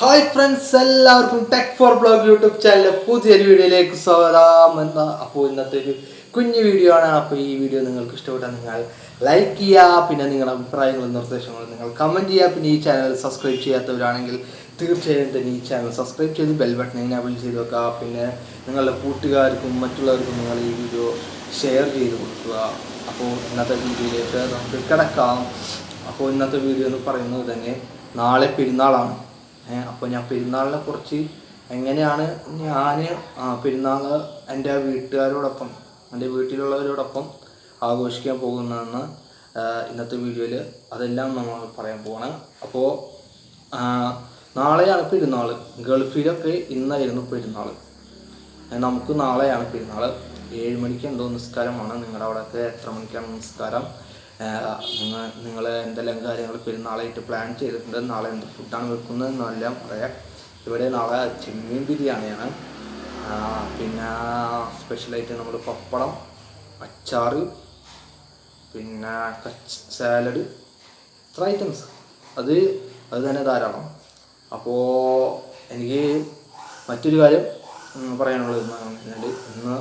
Hi friends, എല്ലാവർക്കും tech four blog YouTube ചാനലിലെ പുതിയൊരു വീഡിയോയിലേക്ക് സ്വാഗതം. അപ്പോൾ ഇന്നത്തെ ഒരു കുഞ്ഞു വീഡിയോ ആണ്. അപ്പോൾ ഈ വീഡിയോ നിങ്ങൾക്ക് ഇഷ്ടപ്പെട്ടാൽ നിങ്ങൾ ലൈക്ക് ചെയ്യുക, പിന്നെ നിങ്ങളുടെ അഭിപ്രായങ്ങളും നിർദ്ദേശങ്ങളും നിങ്ങൾ കമൻറ്റ് ചെയ്യുക. പിന്നെ ഈ ചാനൽ സബ്സ്ക്രൈബ് ചെയ്യാത്തവരാണെങ്കിൽ തീർച്ചയായും തന്നെ ഈ ചാനൽ സബ്സ്ക്രൈബ് ചെയ്ത് ബെൽ ബട്ടൺ എനേബിൾ ചെയ്ത് വെക്കുക. പിന്നെ നിങ്ങളുടെ കൂട്ടുകാർക്കും മറ്റുള്ളവർക്കും നിങ്ങൾ ഈ വീഡിയോ ഷെയർ ചെയ്ത് കൊടുക്കുക. അപ്പോൾ ഇന്നത്തെ വീഡിയോയിലേക്ക് നമുക്ക് കിടക്കാം. അപ്പോൾ ഇന്നത്തെ വീഡിയോ എന്ന് പറയുന്നത് തന്നെ നാളെ പെരുന്നാളാണ്. അപ്പോൾ ഞാൻ പെരുന്നാളിനെ കുറിച്ച് എങ്ങനെയാണ് ഞാൻ പെരുന്നാൾ എൻ്റെ വീട്ടുകാരോടൊപ്പം എൻ്റെ വീട്ടിലുള്ളവരോടൊപ്പം ആഘോഷിക്കാൻ പോകുന്നതെന്ന് ഇന്നത്തെ വീഡിയോയിൽ അതെല്ലാം നമ്മൾ പറയാൻ പോവാണ്. അപ്പോൾ നാളെയാണ് പെരുന്നാൾ. ഗൾഫിലൊക്കെ ഇന്നായിരുന്നു പെരുന്നാൾ. നമുക്ക് നാളെയാണ് പെരുന്നാൾ. 7 മണിക്ക് എന്തോ നിസ്കാരമാണ്. നിങ്ങളുടെ അവിടെയൊക്കെ എത്ര മണിക്കാണ് നിസ്കാരം? നിങ്ങൾ എന്തെല്ലാം കാര്യങ്ങൾ പെരുന്നാളായിട്ട് പ്ലാൻ ചെയ്തിട്ടുണ്ട്? നാളെ എന്ത് ഫുഡാണ് വെക്കുന്നതെന്നെല്ലാം പറയാം. ഇവിടെ നാളെ ചെമ്മീൻ ബിരിയാണിയാണ്. പിന്നെ സ്പെഷ്യലായിട്ട് നമ്മൾ പപ്പടം, അച്ചാർ, പിന്നെ സാലഡ്, ഇത്ര ഐറ്റംസ് അത് തന്നെ ധാരാളം. അപ്പോൾ എനിക്ക് മറ്റൊരു കാര്യം പറയാനുള്ളത് പറഞ്ഞാൽ ഇന്ന്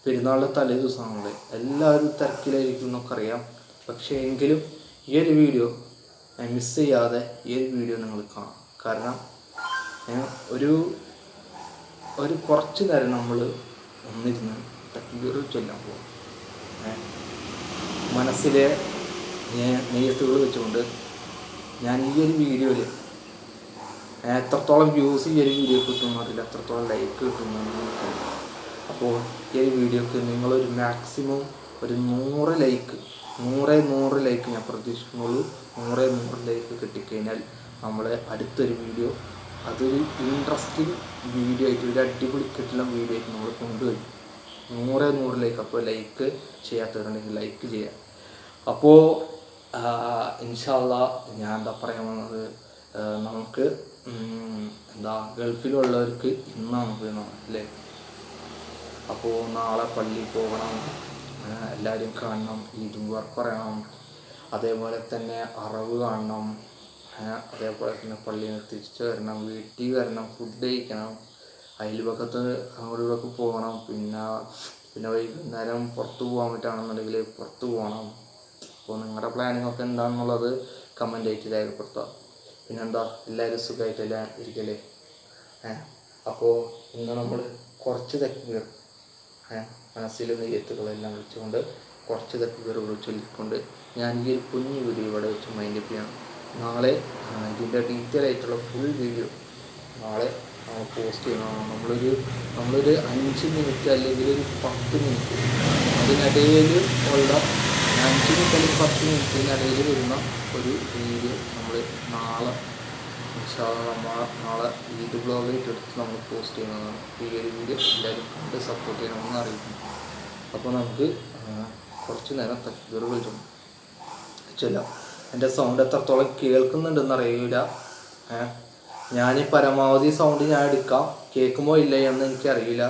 പെരുന്നാളിൻ്റെ തലേ ദിവസമാണുള്ളത്. എല്ലാവരും തിരക്കിലായിരിക്കും എന്നൊക്കെ അറിയാം. പക്ഷേ എങ്കിലും ഈ ഒരു വീഡിയോ മിസ് ചെയ്യാതെ ഈ ഒരു വീഡിയോ നിങ്ങൾ കാണാം. കാരണം ഒരു കുറച്ച് നേരം നമ്മൾ ഒന്നിരുന്ന് തക്ബീർ ചൊല്ലാൻ പോകും. മനസ്സിലെ നെയ്യത്തുകൾ വെച്ചുകൊണ്ട് ഞാൻ ഈ ഒരു വീഡിയോയിൽ എത്രത്തോളം വ്യൂസ് ഈ ഒരു വീഡിയോ കിട്ടുമെന്ന് അറിയില്ല, എത്രത്തോളം ലൈക്ക് കിട്ടുമെന്ന് നമുക്കറിയാം. അപ്പോൾ ഈ ഒരു വീഡിയോക്ക് നിങ്ങളൊരു മാക്സിമം ഒരു 100 ലൈക്ക് ഞാൻ പ്രതീക്ഷിക്കുന്നുള്ളൂ. 100 ലൈക്ക് കിട്ടിക്കഴിഞ്ഞാൽ നമ്മളെ അടുത്തൊരു വീഡിയോ അതൊരു ഇൻട്രസ്റ്റിംഗ് വീഡിയോ ആയിട്ട്, ഒരു അടിപൊളി കിട്ടുന്ന വീഡിയോ ആയിട്ട് നമ്മൾ കൊണ്ടുവരും. 100 ലൈക്ക്. അപ്പോൾ ലൈക്ക് ചെയ്യാത്തവരുണ്ടെങ്കിൽ ലൈക്ക് ചെയ്യുക. അപ്പോൾ ഇൻഷാ അല്ലാഹ് ഞാൻ എന്താ പറയാൻ വന്നത്, നമുക്ക് ഗൾഫിലുള്ളവർക്ക് ഇന്നാണ് പെരുന്നാൾ അല്ലേ. അപ്പോൾ നാളെ പള്ളിയിൽ പോകണം, എല്ലാവരും കാണണം, ഈദ് മുബാറക്ക് പറയണം, അതേപോലെ തന്നെ അറവ് കാണണം, അതേപോലെ തന്നെ പള്ളിയിൽ നിന്ന് തിരിച്ചു വരണം, വീട്ടിൽ വരണം, ഫുഡ് കഴിക്കണം, അയൽപക്കത്ത് അങ്ങോട്ടൊക്കെ പോകണം. പിന്നെ വൈകുന്നേരം പുറത്ത് പോകാൻ പറ്റുകയാണെന്നുണ്ടെങ്കിൽ പുറത്ത് പോകണം. അപ്പോൾ നിങ്ങളുടെ പ്ലാനിങ് ഒക്കെ എന്താണെന്നുള്ളത് കമൻ്റ് ആയിട്ട് രേഖപ്പെടുത്താം. പിന്നെന്താ, എല്ലാവരും സുഖമായിട്ടെല്ലാം ഇരിക്കല്ലേ. അപ്പോൾ ഇന്ന് നമ്മൾ കുറച്ച് തക്ബീർ മനസ്സിലെ നെയ്യത്തുകളെല്ലാം വെച്ചുകൊണ്ട് കുറച്ച് തക്ബീറുകൾ ചൊല്ലിക്കൊണ്ട് ഞാൻ ഈ ഒരു കുഞ്ഞു വീഡിയോ ഇവിടെ വെച്ച് മൈൻഡ് അപ്പ് ചെയ്യണം. നാളെ ഇതിൻ്റെ ഡീറ്റെയിൽ ആയിട്ടുള്ള ഫുൾ വീഡിയോ നാളെ പോസ്റ്റ് ചെയ്യണം. നമ്മളൊരു 5 മിനിറ്റ് അല്ലെങ്കിൽ ഒരു 10 മിനിറ്റ് അതിനിടയിൽ ഉള്ള 5 മിനിറ്റ് അല്ലെങ്കിൽ 10 മിനിറ്റിനിടയിൽ വരുന്ന ഒരു വീഡിയോ നമ്മൾ നാളെ നാളെ ഈദ് ബ്ലോഗായിട്ട് എടുത്ത് നമ്മൾ പോസ്റ്റ് ചെയ്യുന്നതാണ്. ഈ ഒരു വീഡിയോ എല്ലാവരും കണ്ട് സപ്പോർട്ട് ചെയ്യണമെന്ന് അറിയിക്കുന്നു. അപ്പോൾ നമുക്ക് കുറച്ച് നേരം തക്ബീറുകൾ ചൊല്ലാം. എൻ്റെ സൗണ്ട് എത്രത്തോളം കേൾക്കുന്നുണ്ടെന്ന് അറിയില്ല. ഞാൻ പരമാവധി സൗണ്ട് ഞാൻ എടുക്കാം, കേൾക്കുമോ ഇല്ല എന്ന് എനിക്കറിയില്ല.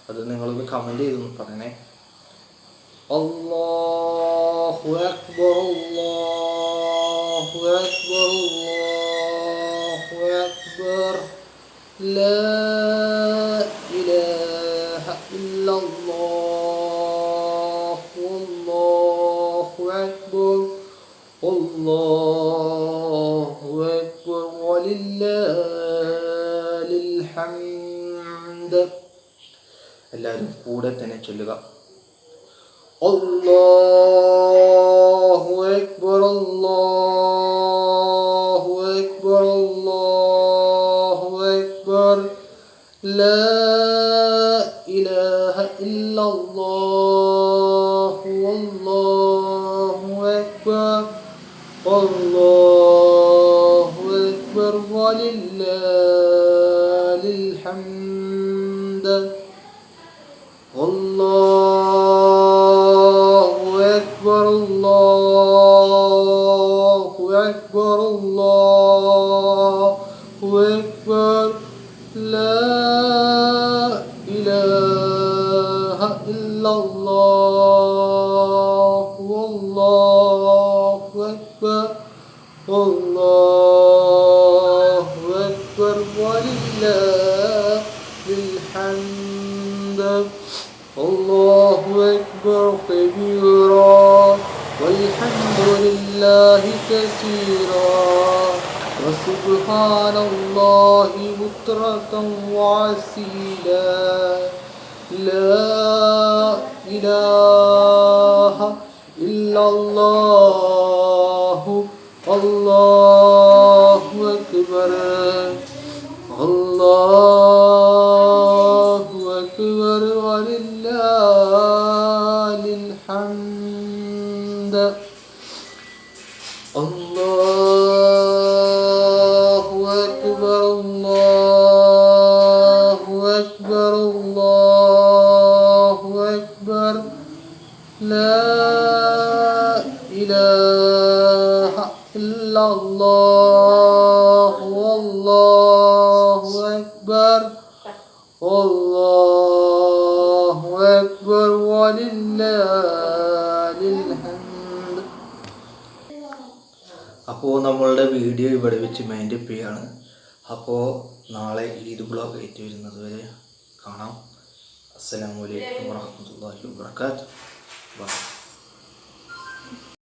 അത് നിങ്ങളൊന്ന് കമൻറ്റ് ചെയ്തൊന്ന് പറയണേ. അല്ലാഹു അക്ബർ, അല്ലാഹു അക്ബർ, അല്ലാഹു അക്ബർ, ലാ ഇലാഹ ഇല്ലല്ലാഹു, അല്ലാഹു അക്ബർ, അല്ലാഹു അക്ബർ, വലില്ലാഹിൽ ഹംദ്. എല്ലാവരും കൂടെ തന്നെ ചൊല്ലുക. അല്ലാഹു അക്ബർ, അല്ലാഹു അക്ബർ, അല്ലാഹു അക്ബർ, ലാ ഇലാഹ ഇല്ലല്ലാഹു, അല്ലാഹു അക്ബർ, അല്ലാഹു അക്ബർ, വലില്ലാഹിൽ ഹംദ്. അല്ലാഹു അക്ബർ, അല്ലാഹു അക്ബർ, അല്ലാഹു അക്ബർ, ലാ ഇലാഹ ഇല്ലല്ലാഹു, അല്ലാഹു അക്ബർ, അല്ലാഹു അക്ബർ, ولله الحمد الله أكبر كبيرا والحمد لله كثيرا وسبحان الله بكرة وأصيلا لا إله إلا الله الله أكبر الله أكبر ولله الحمد الله أكبر الله أكبر الله أكبر لا إله إلا الله والله أكبر الله أكبر ولله الحمد. അപ്പോൾ നമ്മളുടെ വീഡിയോ ഇവിടെ വെച്ച് മൈൻഡപ്പ് ചെയ്യാണ്. അപ്പോൾ നാളെ ഈദ് ബ്ലോഗ് ആയിട്ട് വരുന്നത് വരെ കാണാം. അസ്സലാമു അലൈക്കും വറഹ്മത്തുള്ളാഹി വബറകാതുഹു. ബൈ.